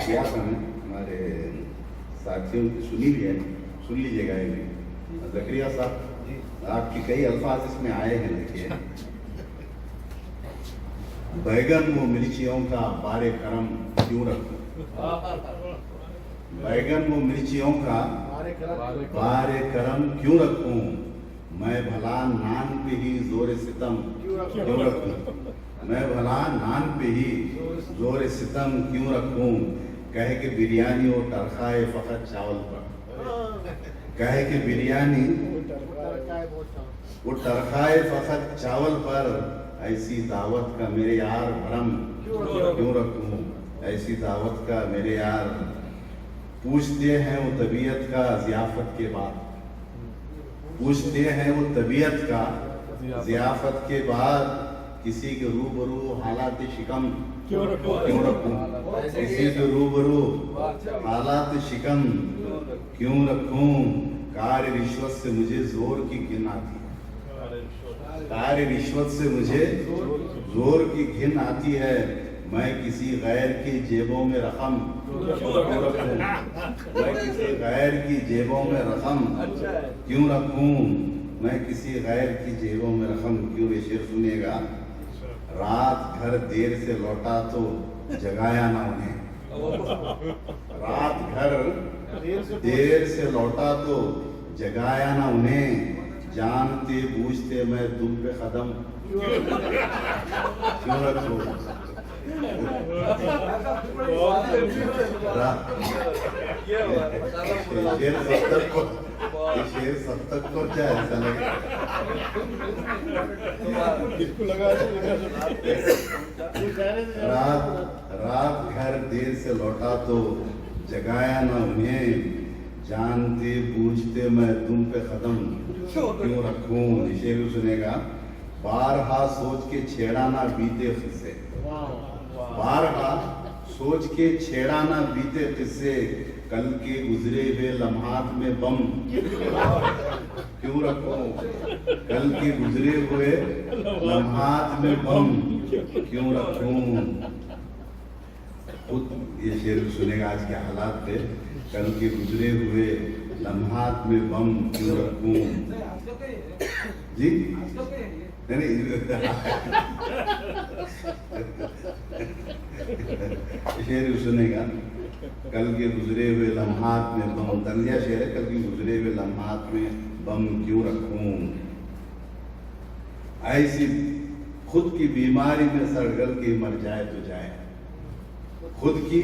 किया था मैं हमारे साथियों की सुनी भी है, सुन लीजिएगा ये भी। ज़करिया साहब आपके कई अल्फाज इसमें आए हैं, देखिए। बैगन वो मिर्चियों का बारे करम क्यों रखूं, बैगन वो मिर्चियों का बारे करम क्यों रखूं, मैं भला नान पे ही जोर सितम क्यों रखूं, मैं भला नान पे ही जोर सितम क्यों रखूं, कहे कि बिरयानी वो टरखाए फकत चावल पर, कहे कि बिरयानी वो टरखाए फकत चावल पर, ऐसी दावत का मेरे यार भरम क्यों रखूं, ऐसी दावत का मेरे यार। पूछते हैं वो तबीयत का ज़ियाफत के बाद, पूछते हैं वो तबीयत का ज़ियाफत के बाद, किसी के रूबरू हालात शिकम क्यों रखूं, किसी के रूबरू हालात शिकम क्यों रखूं, कार्य रिश्वत से मुझे जोर की घिन आती है, कार्य रिश्वत से मुझे जोर की घिन आती है, मैं किसी गैर की जेबों में रकम क्यों रखूं, मैं किसी गैर की जेबों में रकम क्यों रखूं, मैं किसी गैर की जेबों में रकम क्यों। ये शेर सुनिएगा। रात घर देर से लौटा तो जगाया ना उन्हें, रात घर देर से लौटा तो जगाया ना उन्हें, जानते बूझते मैं तुम पे कदम क्यों रखूं, शेर सब तक पहुंचा, ऐसा लगे रात घर देर से लौटा तो जगाया ना उन्हें, जानते बूझते मैं तुम पे कदम क्यों रखूं। शेर सुनेगा। बारहा सोच के छेड़ा ना बीते किस्से, बारहा सोच के छेड़ा ना बीते किस्से, कल के गुजरे हुए लम्हात में बम क्यों रखूं, कल के गुजरे हुए लम्हात में बम क्यों रखूं। खुद ये शेर सुनेगा आज के हालात पे, कल के गुजरे हुए लम्हात में बम क्यों रखूं। जी नहीं शेर सुनेगा। कल के गुजरे हुए लम्हात में बम, तंजिया शेर है। कल के गुजरे हुए लम्हात में बम क्यों रखूं। ऐसी खुद की बीमारी में सड़गल के मर जाए तो जाए, खुद की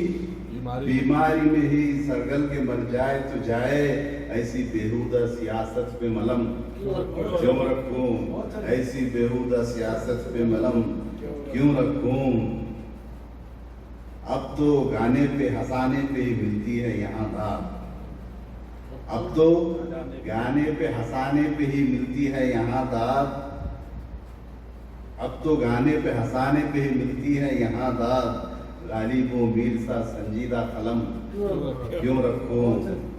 बीमारी में ही सड़गल के मर जाए तो जाए, ऐसी बेहुदा सियासत पे मलम क्यों रखूं, ऐसी बेहुदा सियासत पे मलम क्यों रखूं। अब तो गाने पे हंसाने पे ही मिलती है यहाँ दाद, अब तो गाने पे हंसाने पे ही मिलती है यहाँ दाद, अब तो गाने पे हंसाने पे ही मिलती है यहाँ दाद, गालिबो मीर सा संजीदा कलम क्यों रखूं,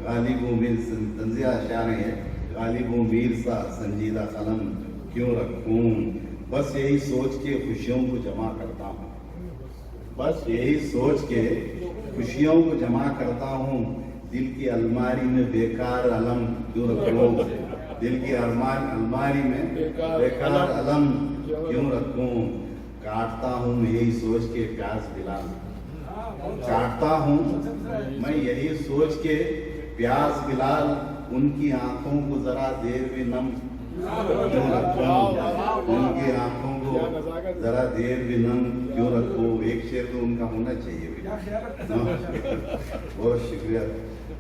गालिबो मीर तंजिया शायर है, गालिबो मीर सा संजीदा कलम क्यों रखूं। बस यही सोच के खुशियों को जमा करता हूँ, बस यही सोच के खुशियों को जमा करता हूँ, दिल की अलमारी में बेकार अलम क्यों रखूं, दिल की अलमारी में बेकार अलम क्यों रखूं। काटता हूँ मैं यही सोच के प्यास बिलाल, काटता हूँ मैं यही सोच के प्यास बिलाल, उनकी आंखों को जरा देर भी नम क्यों रखूं, उनकी आंखों को जरा देर भी नम क्यों रखूं। एक शेर तो उनका होना चाहिए। बहुत शुक्रिया।